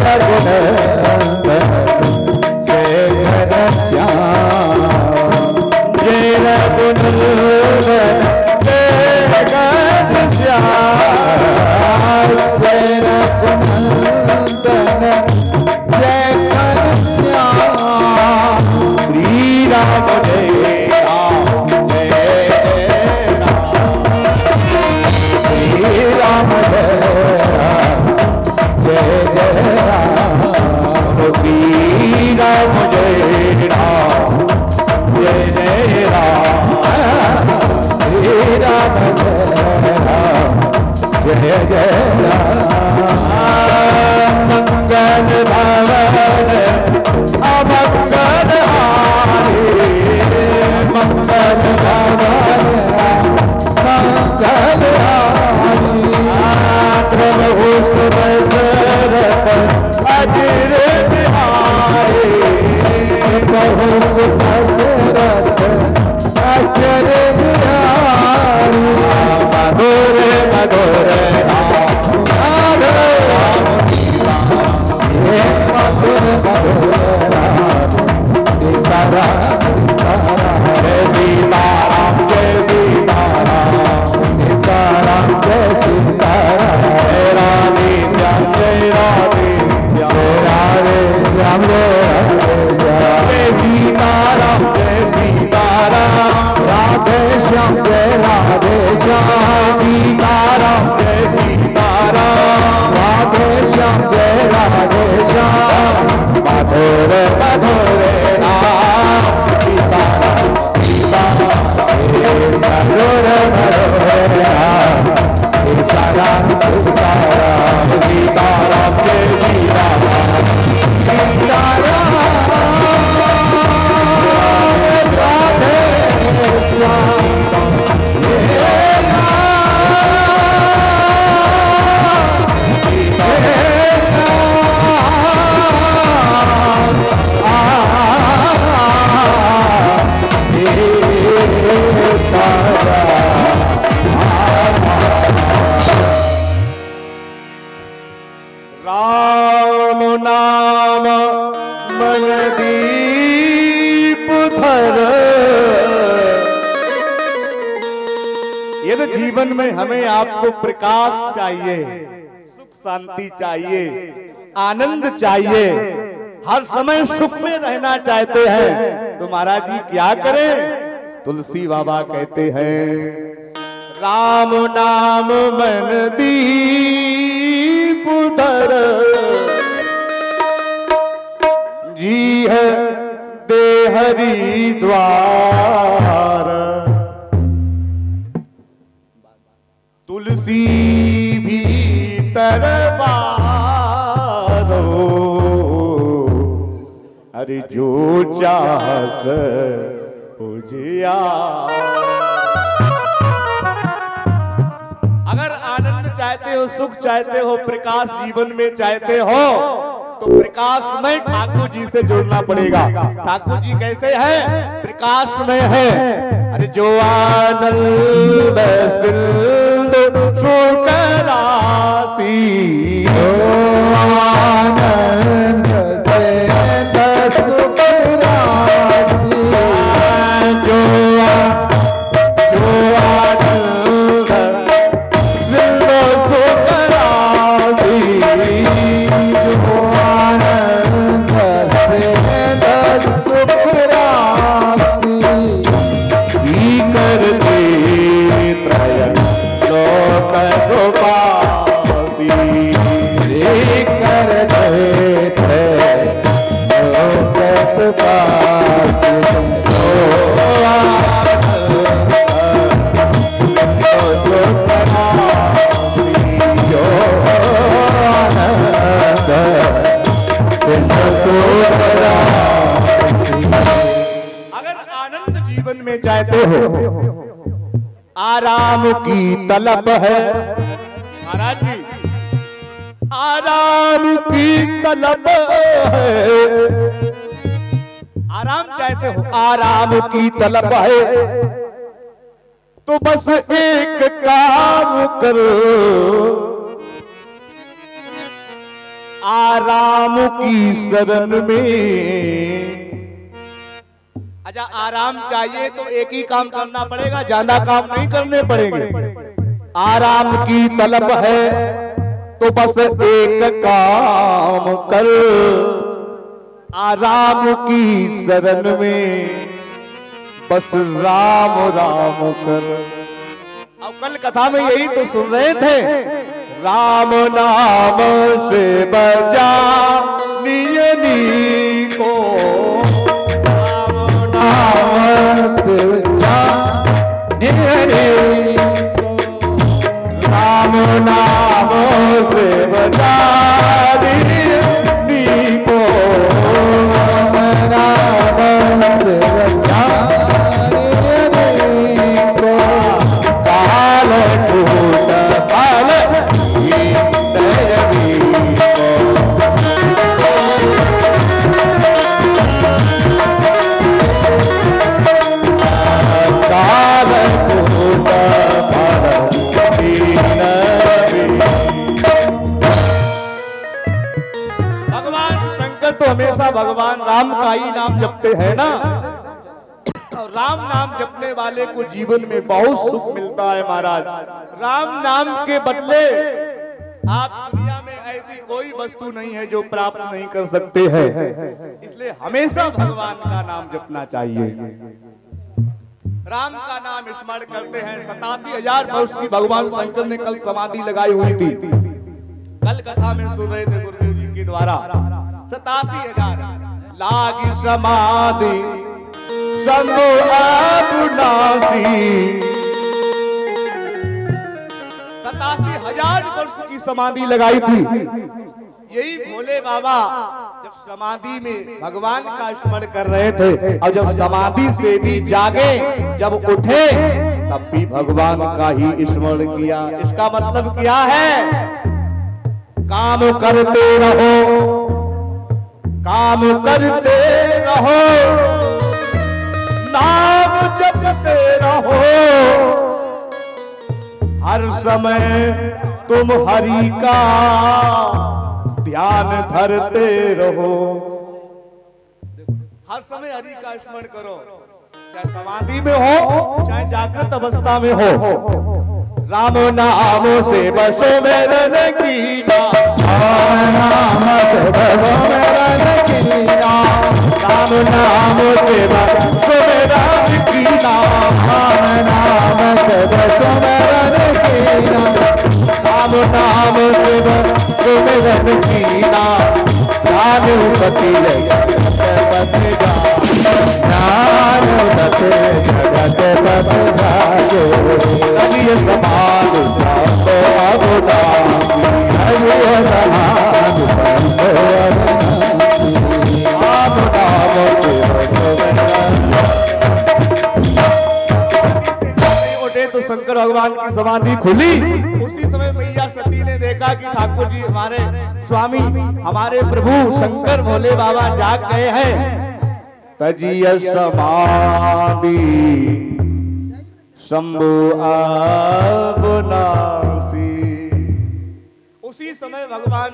रघुनंदन जय घनश्याम जय रघुनंदन जय घनश्याम जय रघुनंदन जय घनश्याम श्री राम जय राम जय राम श्री राम जय राम जय जय राम श्री राम जय राम जय जय राम श्री राम जय राम जय जय राम मंगल भवन अमंगल हारी मंगल भवन मंगल हारी प्रभु सुदशरथ अजर बिहारी प्रभु सुदशरथ अजर बिहारी मधुर मधुर मधुर मधुर सीताराम सीताराम जय सीताराम जय सीताराम सीताराम जय सीताराम जय राधे श्याम जय राधे श्याम राधे श्याम जय सीताराम जय सीताराम राधे श्याम जय राधे श्याम सीताराम जय सीताराम राधे श्याम जय राधे श्याम मधुर मधुर राम सीताराम सीताराम मधुर मधुर राम सीताराम सीताराम सीताराम जय सीताराम सीताराम राधे श्याम राम नाम मन दीप धर। ये तो जीवन में हमें आपको प्रकाश चाहिए, सुख शांति चाहिए, आनंद चाहिए, हर समय सुख में रहना चाहते हैं तो महाराज जी क्या करें? तुलसी बाबा कहते हैं राम नाम मन दीप धर जी है दे हरिद्वार तुलसी भीतर बारो अरे जो चाहत उजियार। अगर आनंद चाहते हो, सुख चाहते हो, प्रकाश जीवन में चाहते हो तो प्रकाश में ठाकुर जी से जुड़ना पड़ेगा। ठाकुर जी कैसे हैं? प्रकाश में है। अरे जो आनंद सिंधु सुख राशि जो आनंद सिंधु सुख राशि जो आनंद सिंधु सुख राशि जो आनंद सिंधु सुख राशि करते त्रयन लोक गोपासी करते त्रयन लोक सुपासी जो आनंद सिंधु सुख राशि। अगर आनंद जीवन में चाहते हो, आराम की तलब है महाराज जी, आराम की तलब है। आराम चाहते हो, आराम की तलब है तो बस एक काम करो आराम की शरण में। अच्छा, आराम चाहिए तो एक ही काम करना पड़ेगा, ज्यादा काम नहीं करने पड़ेंगे। आराम की तलब है तो बस एक काम कर, आराम की शरण में बस राम राम कर। अब कल कथा में यही तो सुन रहे थे, राम नाम से बजा नियनी को, राम नाम से बजा नियनी को, राम नाम से बजा नियनी को, राम से बजा नियनी को, काल टूट काल तो हमेशा भगवान राम का ही नाम जपते हैं ना, और राम नाम जपने वाले को जीवन में बहुत सुख मिलता है महाराज। राम नाम के बदले आप दुनिया में ऐसी कोई वस्तु नहीं है जो प्राप्त नहीं कर सकते हैं, इसलिए हमेशा भगवान का नाम जपना चाहिए। राम का नाम स्मरण करते हैं। 87,000 वर्ष की भगवान शंकर ने कल समाधि लगाई हुई थी, कल कथा में सुन रहे थे गुरुदेव जी के द्वारा। 87,000 लागी समाधि शंभु अविनाशी, 87,000 वर्ष की समाधि लगाई थी। यही भोले बाबा जब समाधि में भगवान का स्मरण कर रहे थे, और जब समाधि से भी जागे, जब उठे तब भी भगवान का ही स्मरण किया। इसका मतलब क्या है? काम करते रहो, काम करते रहो, नाम जपते रहो, हर समय तुम हरि का ध्यान धरते रहो। हर समय हरि का स्मरण करो, चाहे समाधि में हो चाहे जागृत अवस्था में हो। राम नाम से बसो मेरन कीना, राम नाम से बसो मेरन कीना, राम नाम से बसो मेरन कीना, राम नाम से बसो मेरन कीना, राम नाम से बसो मेरन कीना, ज्ञानपति जगतपति ज्ञानपति जगतपति जाजो, हरिय समान संतो अवदानी, हरिय समान संतो अवदानी, राम नाम से उठे तो शंकर भगवान की समाधि खुली। उसी समय मैया सती ने देखा कि ठाकुर जी हमारे स्वामी, हमारे प्रभु शंकर भोले बाबा जाग गए हैं। तजिय समाधि शंभु अविनाशी। उसी समय भगवान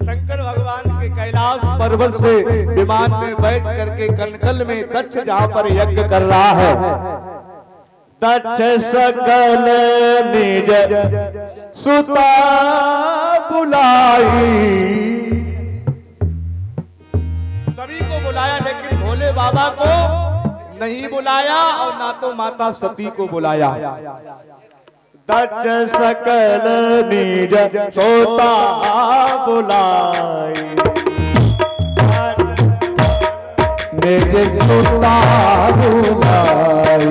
शंकर भगवान के कैलाश पर्वत से विमान में बैठ करके कनकल में दक्ष जहां पर यज्ञ कर रहा है, दक्ष सकल निज सुता बुलाई। सभी को बुलाया लेकिन भोले बाबा को नहीं बुलाया, और ना तो माता सती को बुलाया। दक्ष सकल निज सोता बुलाई, निज सोता बुलाई,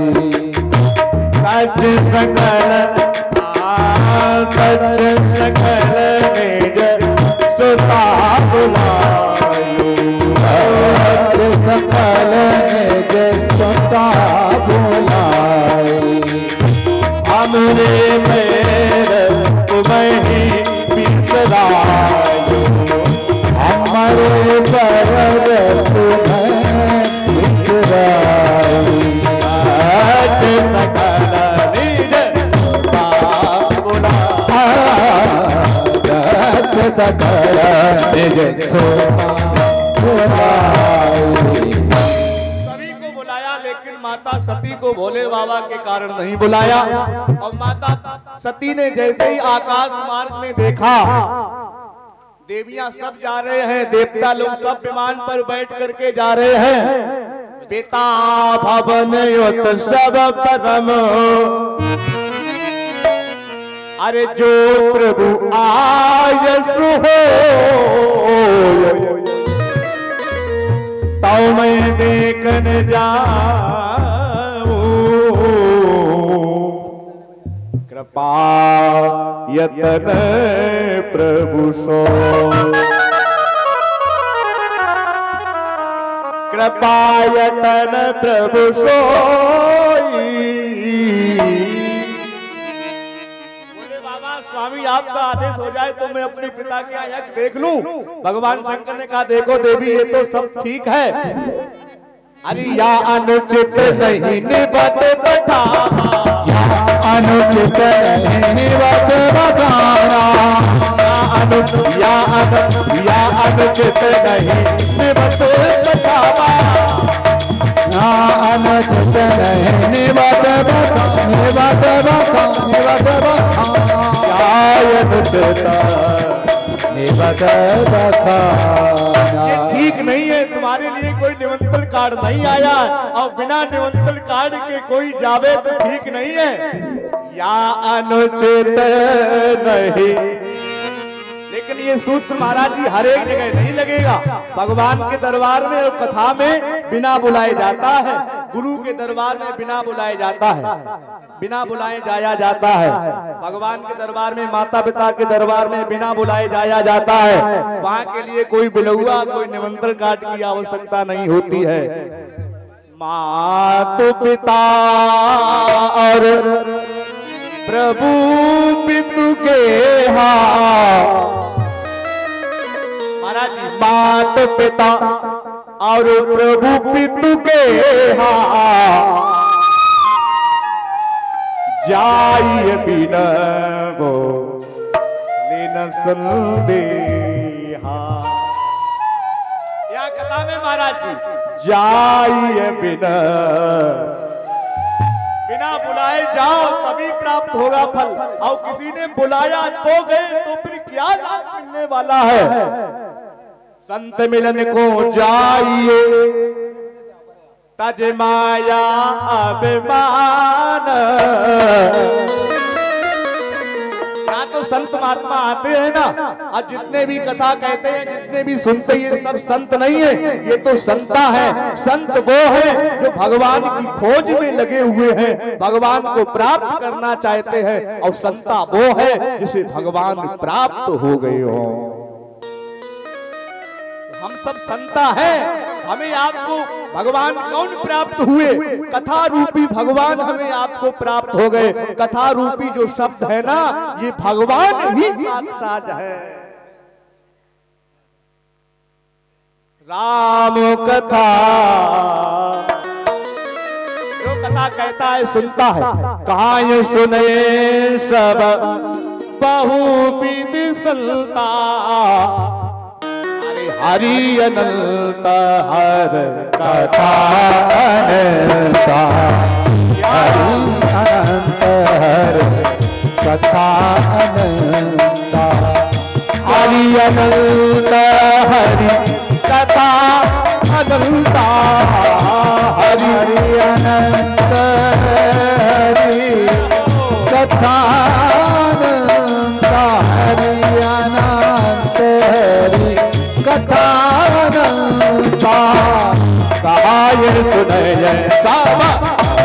दक्ष सकल निज सोता बुलाई, दक्ष सकल निज सोता बुलाई, हमरे मेरे तुम्हें ही बिसरायो, हमारे पर तुम्हें बिसरायो, सकल निज सोता बुलाई, सकल सभी को बुलाया, लेकिन माता सती को भोले बाबा के कारण नहीं बुलाया। और माता सती ने जैसे ही आकाश मार्ग में देखा, देवियां सब जा रहे हैं, देवता लोग सब विमान पर बैठ करके जा रहे हैं। पिता भवन युत सब परम, अरे जो प्रभु आयस हो तो मैं देखन जाऊं, कृपा यतन प्रभु सो, कृपा यतन प्रभु सोई। स्वामी आपका आदेश हो जाए तो मैं अपने पिता के यहाँ यज्ञ देख लूं। भगवान शंकर ने कहा देखो देवी ये तो सब ठीक है, अरे या अनुचित नहीं निबत बताना, या अनुचित नहीं निबत बताना, या अनुचित नहीं निबत बताना, अनुचित नहीं निबत ये ठीक नहीं है, तुम्हारे लिए कोई निमंत्रण कार्ड नहीं आया और बिना निमंत्रण कार्ड के कोई जावे तो ठीक नहीं है। या अनुचित नहीं, लेकिन ये सूत्र महाराज जी हर एक जगह नहीं लगेगा। भगवान के दरबार में और कथा में बिना बुलाए जाता है, गुरु के दरबार में बिना बुलाए जाता है, बिना बुलाए जाया जाता है। भगवान के दरबार में, माता पिता के दरबार में बिना बुलाए जाया जाता है। वहां के लिए कोई बिलौआ, कोई निमंत्रण कार्ड की आवश्यकता नहीं होती है। माता पिता और प्रभु पितु के महाराज जी, मात पिता और प्रभु पितु के जाइए बिना वो संदेहा। या कथा में महाराज जी, जाइए बिना बुलाए जाओ तभी प्राप्त होगा फल, और किसी ने बुलाया तो गए तो फिर क्या लाभ मिलने वाला है। संत मिलन को जाइए तज माया अभिमान, यहाँ तो संत महात्मा आते हैं ना, और जितने भी कथा कहते हैं, जितने भी सुनते हैं, ये सब संत नहीं है, ये तो संता है। संत वो है जो भगवान की खोज में लगे हुए हैं, भगवान को प्राप्त करना चाहते हैं, और संता वो है जिसे भगवान प्राप्त हो गए हो। हम सब संता हैं, हमें आपको भगवान कौन प्राप्त हुए? कथा रूपी भगवान हमें आपको प्राप्त हो गए। कथा रूपी जो शब्द है ना, ये भगवान ही साक्षात है। राम कथा जो कथा कहता है सुनता है, कहानी सुने सब बहु विध सलता, हरि अनंत हर कथा अनंता, हरि अनंत हर कथा अनंता, हरि अनंत हरि कथा अनंता, हरि अनंत हरि कथा अनंता, हरि अनंत हरि कथानंता। कहाय सुनय सब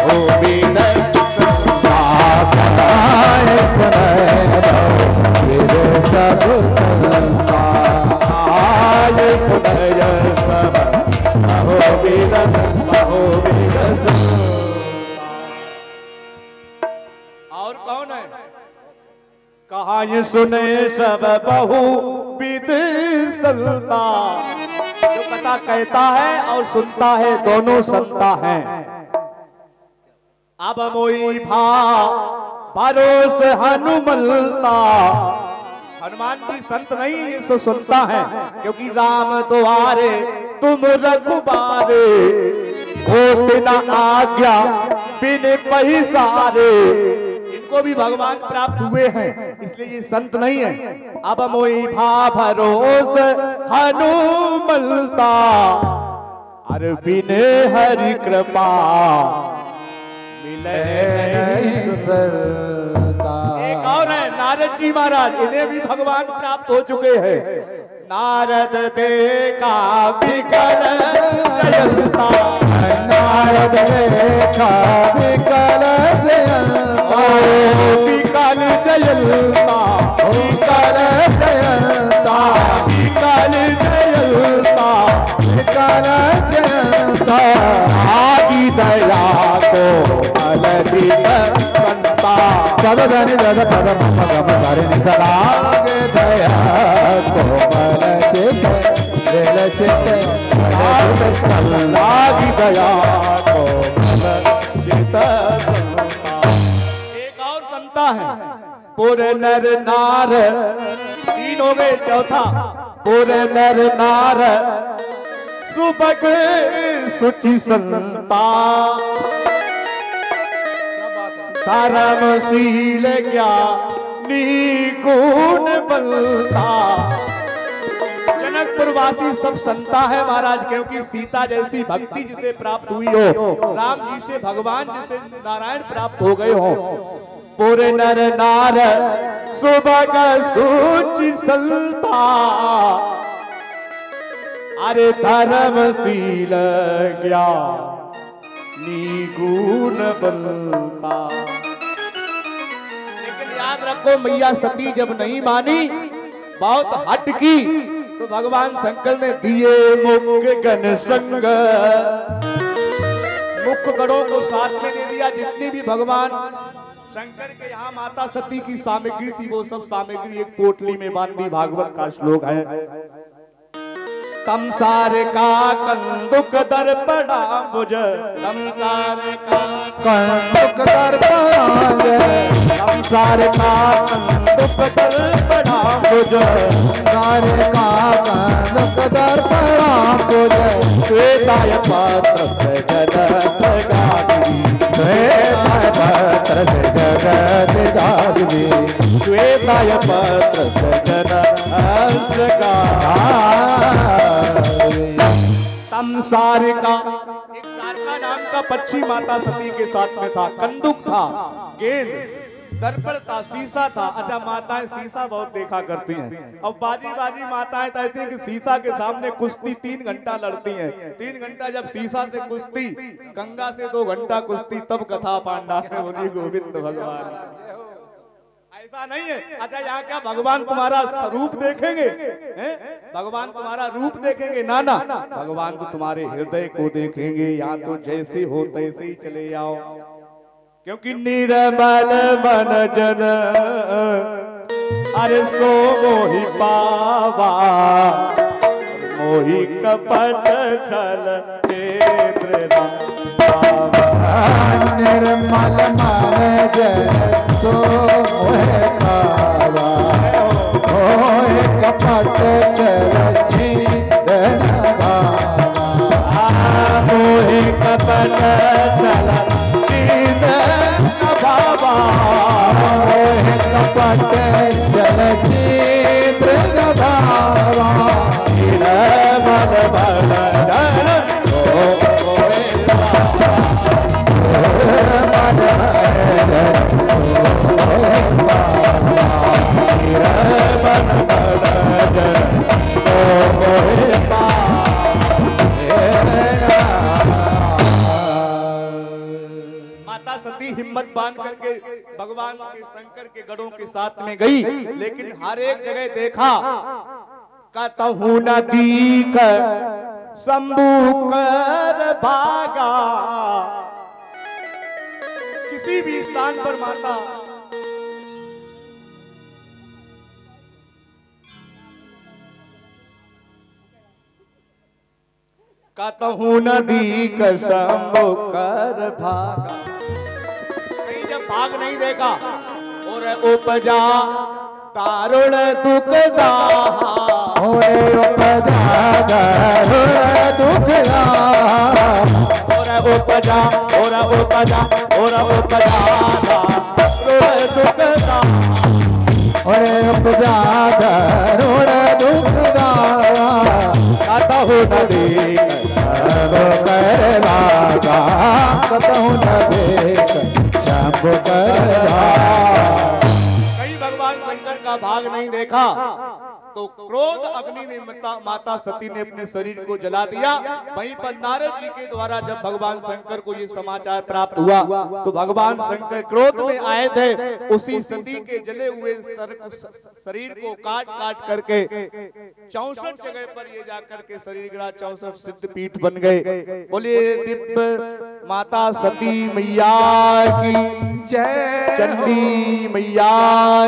बहुविध सलता, कहाय सुनय बहुविध सब सलता, कहाय सुनय सब बहुविध सलता। और कौन है? कहाय सुने सब बहुविध सलता, जो कथा कहता है और सुनता है, दोनों संता हैं। अब मोई भा भरोस हनुमलता, हनुमान जी संत नहीं, ये सो सुनता है, क्योंकि राम द्वारे तुम रघुबारे, हो बिना आज्ञा बिन पहिसारे। इनको भी भगवान प्राप्त हुए हैं, इसलिए ये संत नहीं है। अब मोई भा भरोस हनुमलता, अरे बिने हरि कृपा मिले नहीं सरता। एक और है नारद जी महाराज, इन्हें भी भगवान प्राप्त हो चुके हैं। नारद देखा विकल जयंता, नारद देखा विकल जयंता, विकल जयंता, विकल जयंता, विकल जयंता, विकल जयंता। आदि दया को अलग बनता, पद धनि दद पद मम गम सारे निसलाग दया को मल चित दिल चित सलाग दया को मल चित। एक और संता है, पूरे नर नार, तीन हो गए, चौथा पूरे नर नार सुबह सुचि संता, धर्मशील ज्ञानी गुण बलता। जनकपुर वासी सब संता है महाराज, क्योंकि सीता जैसी भक्ति जिसे प्राप्त हुई हो, राम जी से भगवान जिसे नारायण प्राप्त हो गए हो। पूरे नर नार सुबह सूचि संता, अरे धर्मशील ज्ञानी गुण बलता। लेकिन याद रखो, मैया सती जब नहीं मानी, बहुत हट की, तो भगवान शंकर ने दिए मुख्य गण संग, मुख्य गणों को साथ में दे दिया। जितनी भी भगवान शंकर के यहाँ माता सती की सामग्री थी, वो सब सामग्री एक पोटली में बांधी। भागवत का श्लोक है, तमसार का कंदुक दर्पणा मुझ, तमसार का कंदुक दर्पणा मुझ, तमसार का कंदुक दर्पणा मुझ, तमसार का कंदुक दर्पणा मुझ। श्वेताय पत्र से जगत गादिनी, श्वेताय पत्र से जगत गादिनी, श्वेताय पत्र से जगत गादिनी। सारिका, एक सारिका नाम का पक्षी माता सती के साथ में था। कंदुक था, गेंद, दर्पण था, शीशा था। अच्छा, माताएं शीशा बहुत देखा करती हैं। अब बाजी बाजी माताएं कहती हैं कि शीशा के सामने कुश्ती 3 घंटा लड़ती हैं। 3 घंटा जब शीशा से कुश्ती, गंगा से 2 घंटा कुश्ती, तब कथा पांडा से बोली गोविंद भगवान। ऐसा नहीं है। अच्छा, यहाँ क्या भगवान तुम्हारा रूप देखेंगे? भगवान तुम्हारा रूप देखेंगे? ना ना, भगवान तो तुम्हारे हृदय को देखेंगे। यहाँ तो जैसे हो तैसे ही चले जाओ, क्योंकि निर्मल मन जन अरे सो मोहि पावा, मोहि कपट छल चेत्र निर्मल मन जन सो मोहि पावा, मोहि कपट छल चेत्र मोहि कपट छल कपट जल चित्र गभावा, मन भर माता सती हिम्मत बांध करके भगवान के शंकर के गढ़ों के साथ में गई, लेकिन हर एक जगह देखा कहूँ नदी कर शंभू कर भागा। किसी भी स्थान पर माता कहूँ नदी कर शंभू कर भागा। कहीं जब भाग नहीं देखा और उपजा दारुण दुख दाहा ओरे उपजा दारुण दुख दाहा ओरे उपजा ओरे उपजा ओरे उपजा दारुण दुख दाहा ओरे उपजा दारुण दुख दाहा कतहु न देख शंभु कर लागा कतहु न देख शंभु कर लागा। कहीं भगवान शंकर का भाग नहीं देखा तो क्रोध अग्नि में माता सती ने अपने शरीर को जला दिया। वहीं पर नारद जी के द्वारा जब भगवान शंकर को ये समाचार प्राप्त हुआ तो भगवान शंकर क्रोध में आए थे। उसी सती के जले हुए शरीर को काट काट करके 64 जगह पर ये जाकर के शरीर गिरा, 64 सिद्ध पीठ बन गए। बोलिए दिव्य माता सती मैया की जय, चंडी मैया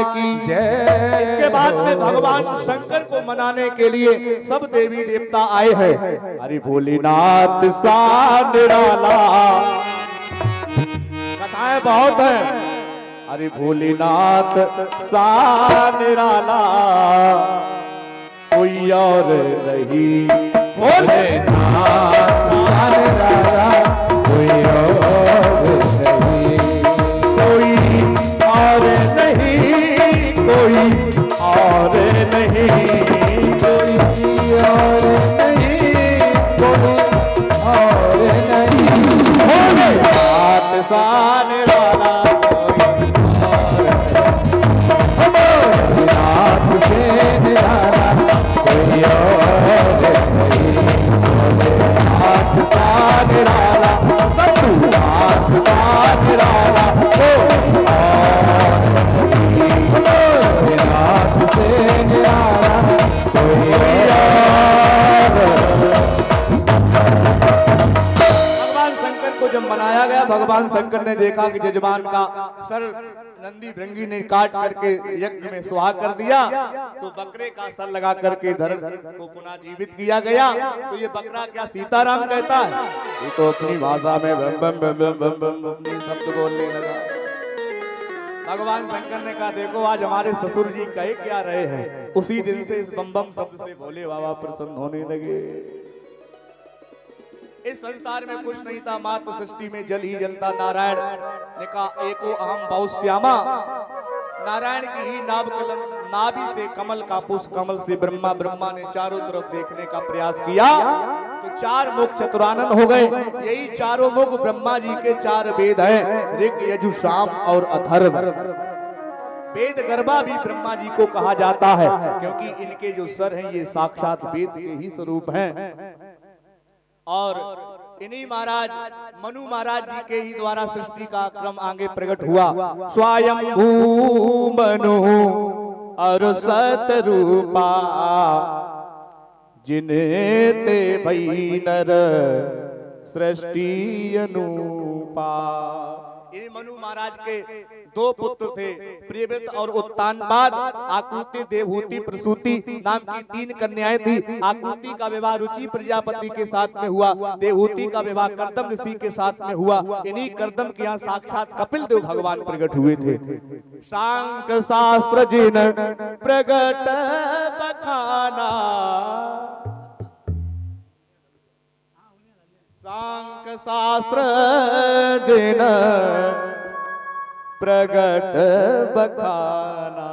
की जय। इसके बाद में भगवान शंकर को मनाने के लिए सब देवी देवता आए हैं। अरे भोलेनाथ सा निराला, कथाएं बहुत हैं। अरे भोलेनाथ सा निराला कोई और नहीं, भोलेनाथ सा निराला कोई और नहीं, कोई और नहीं, कोई और नहीं, कोई और नहीं, कोई और नहीं। भोलेनाथ सा निराला भोलेनाथ से निराला कोई और नहीं, भोलेनाथ सा निराला, सतनाथ सा निराला भोलेनाथ से निराला कोई भगवान शंकर को जब मनाया गया, भगवान शंकर ने देखा कि जजमान का सर नंदी भृंगी ने काट करके यज्ञ में सुहाग कर दिया, तो बकरे का सर लगा करके धर्म को पुनः जीवित किया गया। तो ये बकरा क्या सीताराम कहता है? ये तो अपनी भाषा में बम बम बम बम बम बम बम शब्द बोलने लगा। भगवान शंकर ने कहा देखो आज हमारे ससुर जी कहे क्या रहे हैं। उसी दिन से इस बम बम शब्द से भोले बाबा प्रसन्न होने लगे। इस संसार में कुछ नहीं था, मात्र सृष्टि में जल ही जलता। नारायण ने कहा एको अहम बहुत श्यामा, नारायण की ही नाभि से कमल का पुष्प, कमल से ब्रह्मा, ब्रह्मा ने चारों तरफ देखने का प्रयास किया तो 4 मुख चतुरानन हो गए। यही चारों मुख ब्रह्मा जी के 4 वेद हैं, ऋग यजु साम और अथर्व। वेद गर्भा भी ब्रह्मा जी को कहा जाता है क्योंकि इनके जो सर हैं ये साक्षात वेद के ही स्वरूप हैं। और इन्हीं महाराज मनु महाराज जी के ही द्वारा सृष्टि का क्रम आगे प्रकट हुआ। स्वयं मनु और सतरूपा जिन्हें ते भई नर सृष्टि अनुपा। ये मनु महाराज के 2 पुत्र थे, प्रियव्रत और उत्तानपाद। आकृति, देवहूति, प्रसूति नाम की 3 कन्याएं थी। आकृति का विवाह रुचि प्रजापति के साथ में हुआ, देवहूति का विवाह कर्दम ऋषि के साथ में हुआ। इन्हीं कर्दम के यहाँ साक्षात कपिल देव भगवान प्रकट हुए थे। सांख शास्त्र जिन प्रगट बखाना, सांख शास्त्र जिन प्रगट बखाना।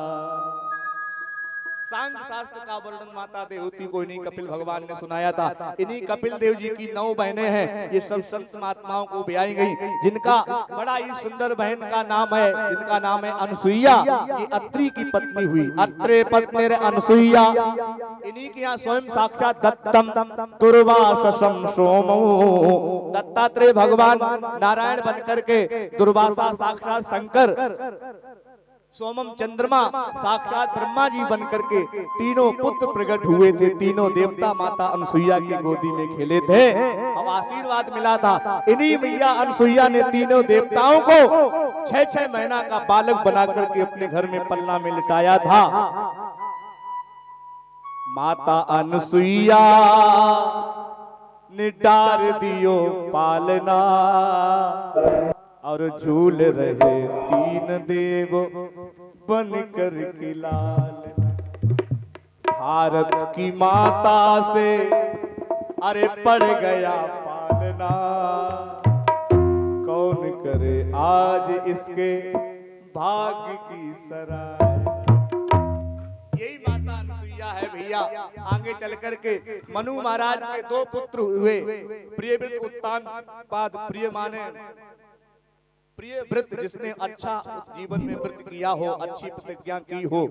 सांख शास्त्र का वर्णन माता देवहूति को इन्हीं कपिल भगवान ने सुनाया था। इन्हीं कपिल देव जी की 9 बहनें हैं। ये सब संत महात्माओं को ब्याई गई, जिनका बड़ा ही सुंदर बहन का नाम है, जिनका नाम है अनसुईया। ये अत्रि की पत्नी हुई, अत्रे पत्नी अनसुईया। इन्हीं के यहाँ स्वयं साक्षात दत्तम दुर्वाससम सोमो, दत्तात्रेय भगवान नारायण बनकर के, दुर्वासा साक्षात शंकर, सोमम चंद्रमा साक्षात ब्रह्मा जी बनकर के तीनों पुत्र प्रकट हुए थे। तीनों देवता माता अनसुईया की गोदी में खेले थे। अब आशीर्वाद मिला था। इन्हीं मैया अनसुईया ने तीनों देवताओं को 6-6 महीना का बालक बना करके अपने घर में पलना में लिटाया था। माता अनसुईया ने डार दियो पालना और झूल रहे 3 देव बन कर के लाल, भारत की माता से अरे पड़ गया पालना, कौन करे आज इसके भाग्य की सराय। यही माता अनुसुईया है भैया। आगे चल करके मनु महाराज के दो पुत्र हुए, प्रियव्रत उत्तानपाद। प्रिय माने प्रिय व्रत, जिसने अच्छा जीवन में व्रत किया हो, अच्छी प्रतिज्ञा की हो,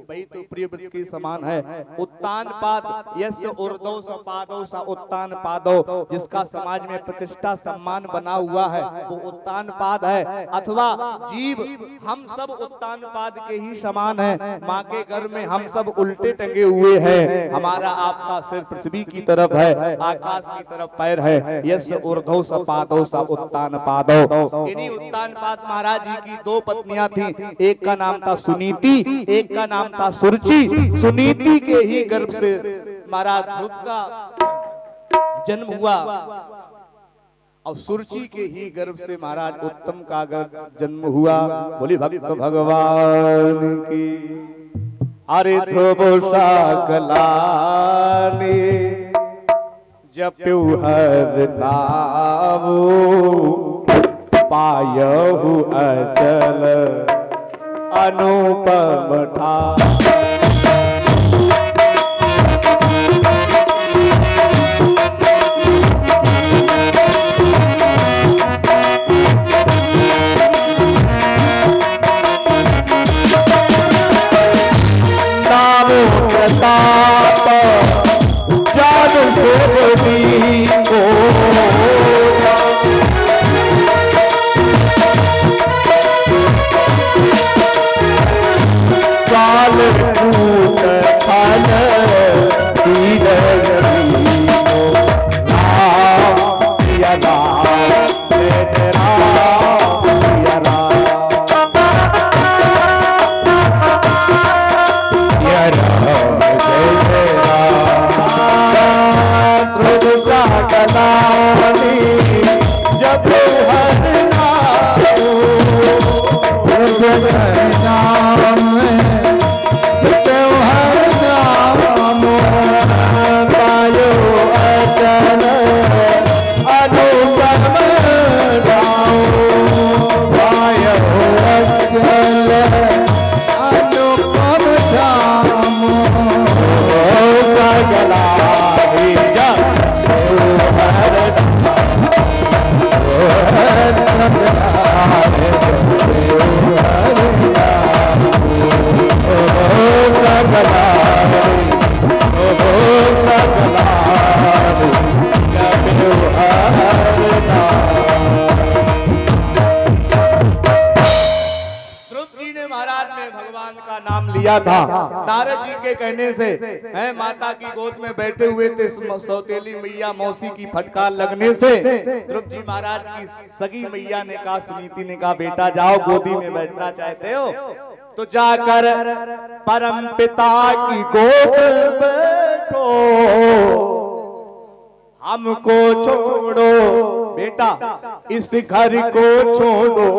वही तो प्रिय व्रत के समान है। उत्तानपाद यस्य ऊर्ध्वौ स पादौ स उत्तानपादौ, जिसका समाज में प्रतिष्ठा सम्मान बना हुआ है वो उत्तानपाद है। अथवा जीव हम सब उत्तानपाद के ही समान है। माँ के गर्भ में हम सब उल्टे टंगे हुए हैं। हमारा आपका सिर पृथ्वी की तरफ है, आकाश की तरफ पैर है। यस्य ऊर्ध्वौ स पादौ स उत्तानपादौ। इन्हीं उत्तानपाद महाराज जी की दो पत्नियां थी। एक का नाम था सुनीति, एक का नाम था सुरुचि। सुनीति के ही गर्भ से महाराज ध्रुव का जन्म हुआ और सुरुचि के ही गर्भ से महाराज उत्तम का जन्म हुआ। बोली भक्त भगवान की। अरे ध्रुव सकला ने जप्यु हर नामो, पायहु अचल अनुपम ठाकुर। नामो प्रताप जान गोदी को, काल कूट फल दीन को, राम सिया राम जय राम सिया राम, सिया राम जय राम। ध्रुव सकला ने जप्यु हर नामो, ध्रुव नाम था। नारद जी के कहने से है, माता की गोद में बैठे हुए थे, सौतेली मैया मौसी की फटकार लगने से ध्रुव जी महाराज की सगी मैया ने कहा, सुनीति ने कहा, बेटा जाओ गोदी में बैठना चाहते हो तो जाकर परम पिता की गोद बैठो, हमको छोड़ो बेटा, इस घर को छोड़ो,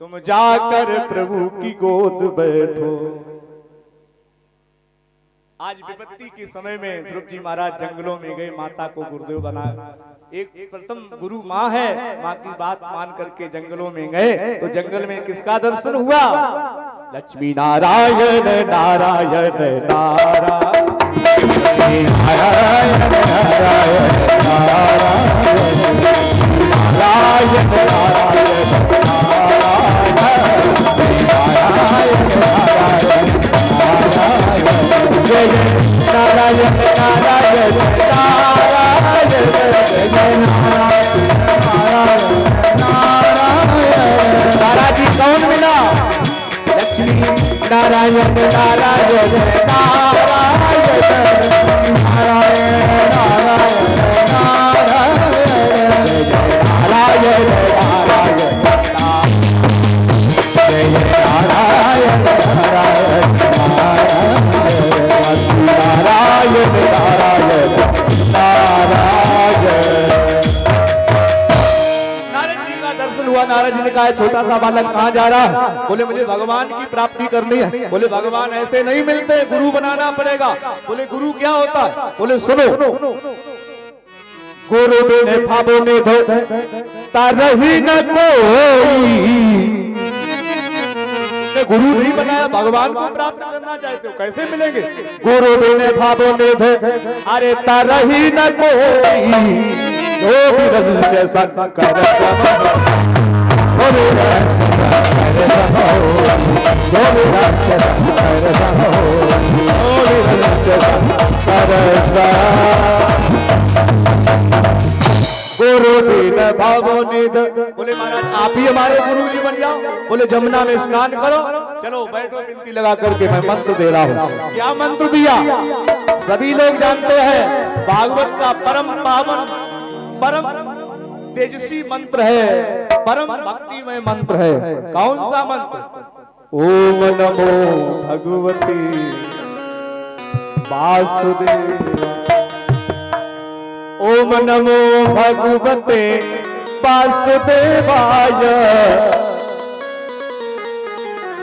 तुम जाकर प्रभु की गोद बैठो। आज विपत्ति के समय में ध्रुव जी महाराज जंगलों में गए, माता को गुरुदेव बनाया। एक प्रथम गुरु माँ है, माँ की बात मान करके जंगलों में गए तो जंगल में किसका दर्शन हुआ? लक्ष्मी नारायण नारायण नारायण, लक्ष्मी नारायण नारायण नारायण, नारायण नारायण नारायण नारायण नारायण, तारा जी कौन मिला? लक्ष्मी नारायण नारायण नारायण, नारायण नारायण नारायण, नारायण नारायण नारायण, नारायण नारायण नारायण। नारद जी का दर्शन हुआ। नारद जी ने कहा छोटा सा बालक कहाँ जा रहा है? बोले मुझे भगवान की प्राप्ति करनी है। बोले भगवान ऐसे नहीं मिलते, गुरु बनाना पड़ेगा। बोले गुरु क्या होता है? बोले सुनो, गुरु ने भावों ने धो तरही न कोई। गुरु नहीं बनाया, भगवान को प्राप्त करना चाहते हो, कैसे मिलेंगे? गुरु ने भावों ने धो अरे तरही न कोई, जो भी रंग संकर गुरु दीन भावो निध। बोले महाराज आप ही हमारे गुरु जी बन जाओ। बोले जमुना में स्नान करो। चलो बैठो, विनती लगा करके मैं मंत्र दे रहा हूँ। क्या मंत्र दिया? सभी लोग जानते हैं भागवत का परम पावन परम तेजस्वी मंत्र है, परम भक्तिमय मंत्र है। कौन सा मंत्र? ओम नमो भगवती वासुदेव। ओम नमो भगवते वासुदेवाय।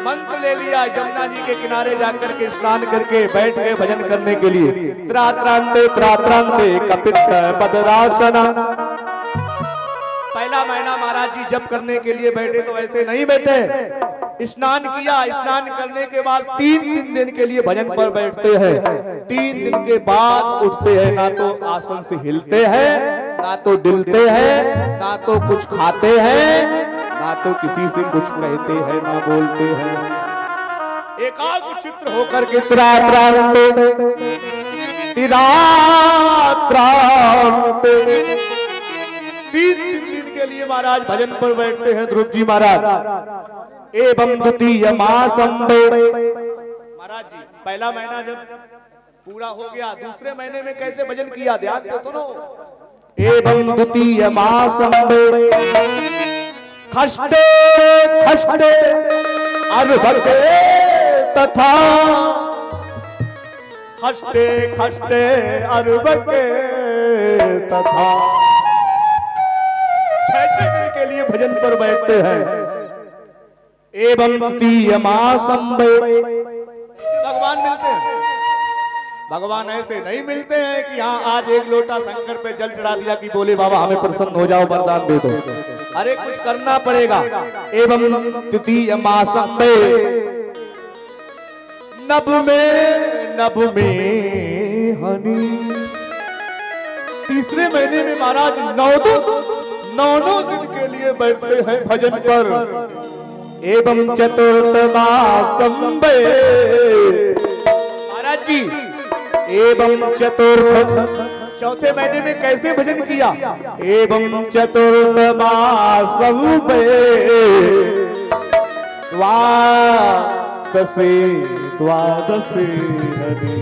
मंत्र ले लिया, यमुना जी के किनारे जाकर के स्नान करके बैठ गए भजन करने के लिए। त्रात्रांते त्रात्रांते कपित पदरासना। पहला महीना महाराज जी जप करने के लिए बैठे तो ऐसे नहीं बैठे, स्नान किया। स्नान करने के बाद 3 दिन के लिए भजन पर बैठते हैं। 3 दिन के बाद उठते हैं, ना तो आसन से हिलते हैं, ना तो डिलते हैं, ना तो कुछ खाते हैं, ना तो किसी से कुछ कहते हैं, ना बोलते हैं। एकाग्र चित्र होकर के तीन दिन के लिए महाराज भजन पर बैठते हैं ध्रुव जी महाराज। एवं द्वितीय मासंबे। महाराज जी पहला महीना जब पूरा हो गया, दूसरे महीने में कैसे भजन किया ध्यान से सुनो। एवं द्वितीय मासंबे खष्टे खष्टे अर्भते तथा। खष्टे खष्टे अर्भते तथा। 6 दिन के लिए भजन पर बैठते हैं। एवं द्वितीय मासंबे। भगवान मिलते हैं, भगवान ऐसे नहीं मिलते हैं कि हाँ आज एक लोटा शंकर पे जल चढ़ा दिया कि बोले बाबा हमें प्रसन्न हो जाओ, वरदान दे दो। अरे कुछ करना पड़ेगा। एवं द्वितीय मासंबे नभ में हनी। तीसरे महीने में महाराज 9 दिन के लिए बैठते हैं भजन पर। एवं चतुर्थ मासंबे। महाराज जी एवं चौथे महीने में कैसे भजन किया? एवं चतुर्थ मासंबे द्वादशे हरि।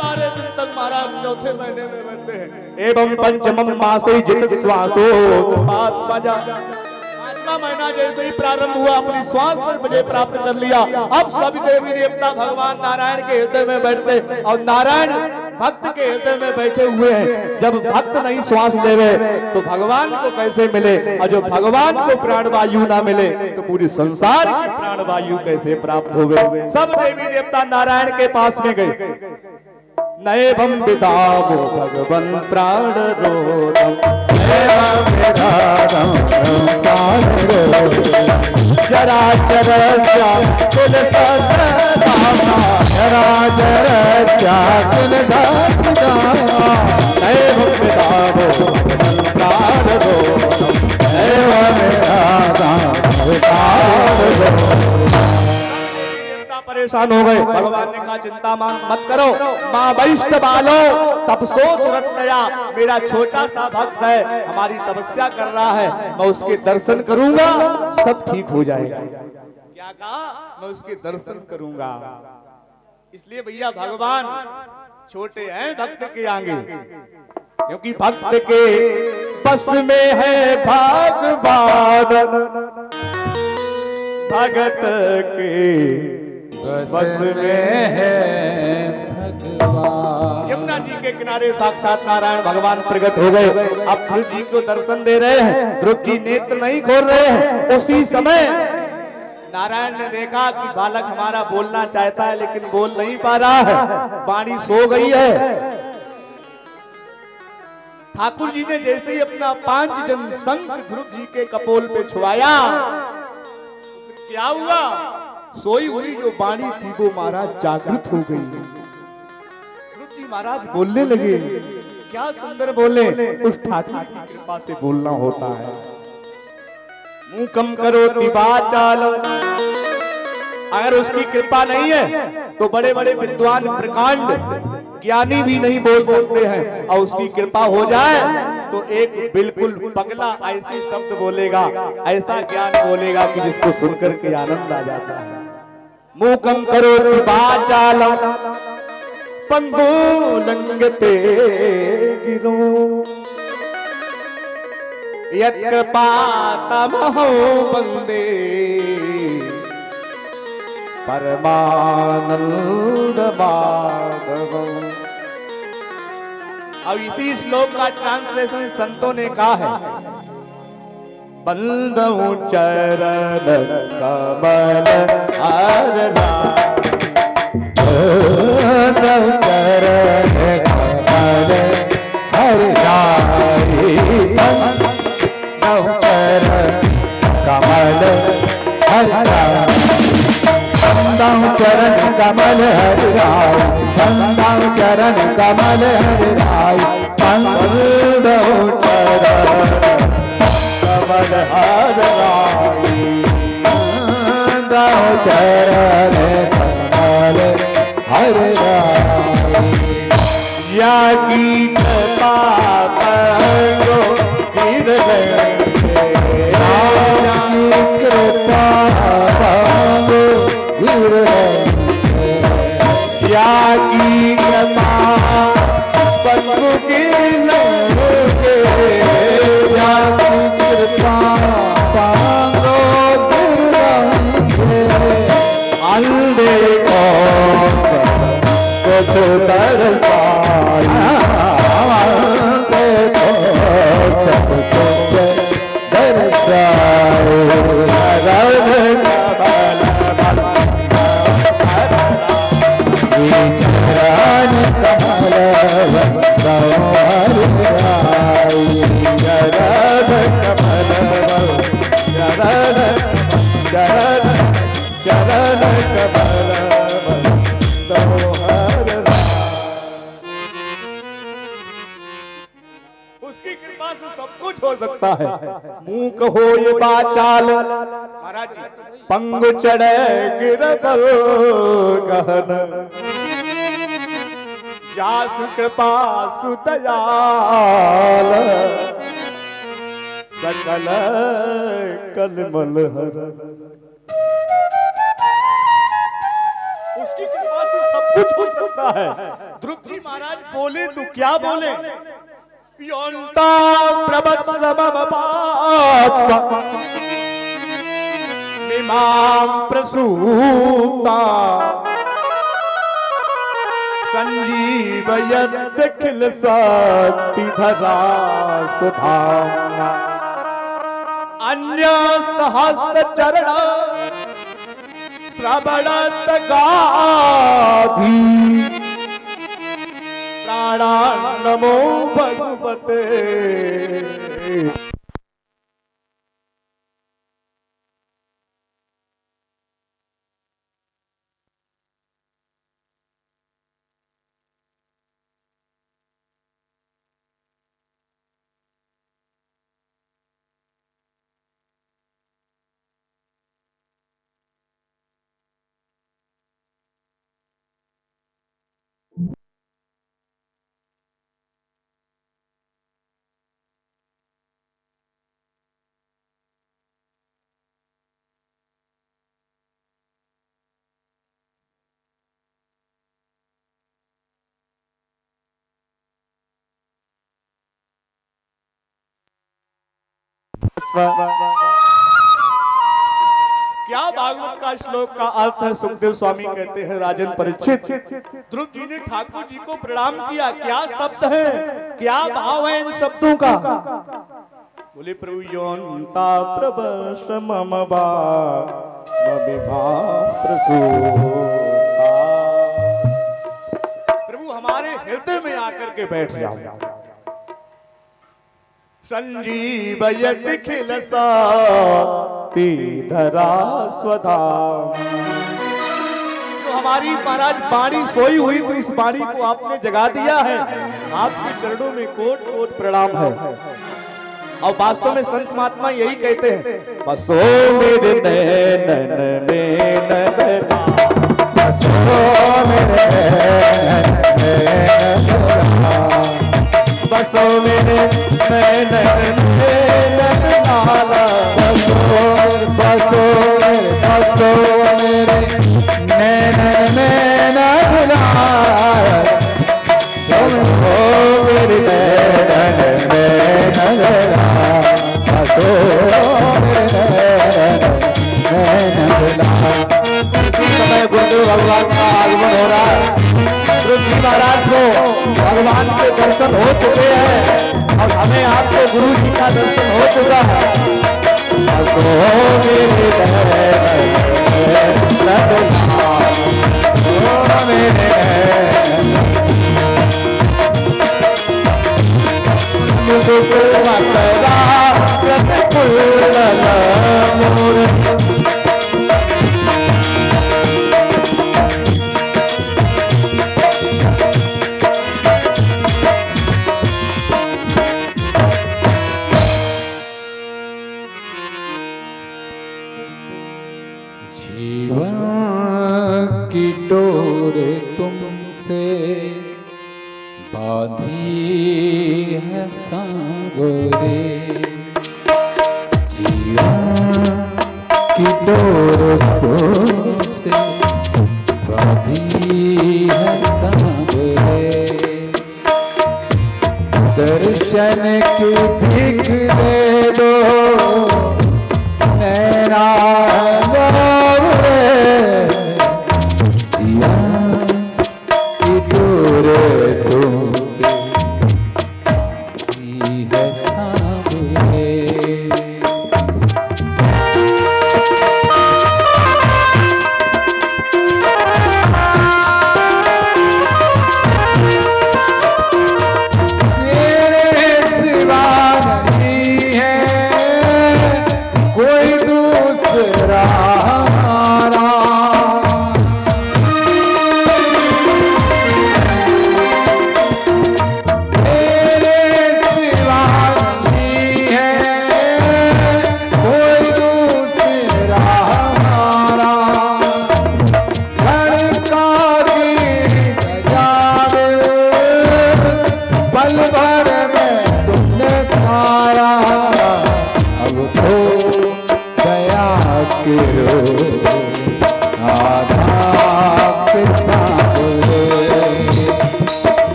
12 दिन तक महाराज चौथे महीने में बैठते हैं। एवं पंचमम मासे जित श्वासो पांचवा महीना जैसे ही प्रारंभ हुआ, अपनी श्वास पर विजय प्राप्त कर लिया। अब सभी देवी देवता भगवान नारायण के हृदय में बैठते और नारायण भक्त के हृदय में बैठे हुए हैं। जब भक्त नहीं श्वास लेवे तो भगवान को कैसे मिले, और जो भगवान को प्राणवायु ना मिले तो पूरी संसार की प्राणवायु कैसे प्राप्त होवे। सब देवी देवता नारायण के पास में गए। नैवं विदामो भगवन् प्राण रोधम। चराचर व्याकुल सदामा। चराचर व्याकुल सदामा। नैवं विदामो भगवन् प्राण रोधम। नैवं विदामो प्राण रोधम। परेशान हो गए। भगवान ने कहा चिंता मत करो, माँ वैष्णव बालो तपसो तुरंतया। मेरा छोटा सा भक्त है, हमारी तपस्या कर रहा है, मैं उसके दर्शन करूंगा, सब ठीक हो जाएगा। क्या कहा? मैं उसके दर्शन करूंगा। इसलिए भैया भगवान छोटे हैं भक्त के आगे, क्योंकि भक्त के बस में है भगवान। भगत के बस में है भगवान। यमुना जी के किनारे साक्षात नारायण भगवान प्रकट हो गए। अब ध्रुव जी को दर्शन दे रहे हैं, ध्रुव जी नेत्र नहीं खोल रहे हैं। उसी समय नारायण ने देखा कि बालक हमारा बोलना चाहता है लेकिन बोल नहीं पा रहा है, वाणी सो गई है। ठाकुर जी ने जैसे ही अपना 5 जन शंख ध्रुव जी के कपोल पे छुआया, तो क्या हुआ, सोई हुई जो वाणी थी वो महाराज जागृत हो गई। ध्रुव जी महाराज बोलने लगे, क्या सुंदर बोले। उस ठाकुर की कृपा से बोलना होता है। मूकम करो वाचाल, अगर उसकी कृपा नहीं है तो बड़े बड़े विद्वान प्रकांड ज्ञानी भी नहीं बोल सकते हैं, और उसकी कृपा हो जाए तो एक बिल्कुल पगला ऐसे शब्द बोलेगा, ऐसा ज्ञान बोलेगा कि जिसको सुनकर के आनंद आ जाता है। मूकम करो वाचाल पंगु लंगते गिरो, यत्कृपातमहो वंदे परमानंद माधवम्। अब इसी श्लोक का ट्रांसलेशन संतों ने कहा है, बंदऊ चरण कमल हर चरण कमल हरि राय, बंदाऊ चरण कमल हरि राय, बंदाऊ चरण कमल हरि राय, बंदाऊ चरण कमल हरि राय। या की कृपा करो गिरवे, कृपा या की कृपा पंगु की लंगे, या की कृपा पांगो गिरवे, अंधे को कुछ तरसाया, देखो सब कुछ दर्शाए, चरण कमल हरि राय, चरण कमल उसकी कृपा से सब कुछ हो सकता है। मूक हो ये बाचाल महाराज जी, पंगु चढ़े गिरबल कहन, जासु कृपा सुदयाल, सकल कलमल हर। उसकी कृपा से सब कुछ हो सकता है। ध्रुव जी महाराज बोले तो क्या बोले, योन्ता मिमां प्रसूता संजीवयत् खिल शक्ति धरा सुधाम्ना, अन्यस्त हस्त चरण श्रवणत गाधी, प्राणा नमो भगवते। क्या भागवत का श्लोक का अर्थ है? सुखदेव स्वामी कहते हैं राजन परीक्षित, ध्रुव जी ने ठाकुर जी को प्रणाम किया, क्या शब्द है, क्या भाव है इन शब्दों का? बोले प्रभु योन्ता प्रभस मम प्रभु हमारे हृदय में आकर के बैठ जाओ। संजीवयत खिलसा धरा स्वधा। तो हमारी महाराज बाणी सोई हुई, तो इस बाणी को आपने जगा दिया है। आपके चरणों में कोट कोट प्रणाम है। और वास्तव में संत महात्मा यही कहते हैं, बसो मेरे नैनन में नैना, बसो मेरे नैनन, बसो मेरे नैनन में नैना, बसो बसो मेरे नैनन में नैना, तुम हो मेरे नैनन में नैना, बसो मेरे नैनन में नैना। इसी समय गुरुदेव भगवान का आगमन हो रहा है। गुरु जी महाराज को भगवान के दर्शन हो चुके हैं और हमें आपके गुरु जी का दर्शन हो चुका है। जीवन की डोर तुमसे बांधी है सांगोरे, जीवन की डोर तुमसे बांधी है सांगोरे, दर्शन की भीख दे दो नैना की डोर तुमसे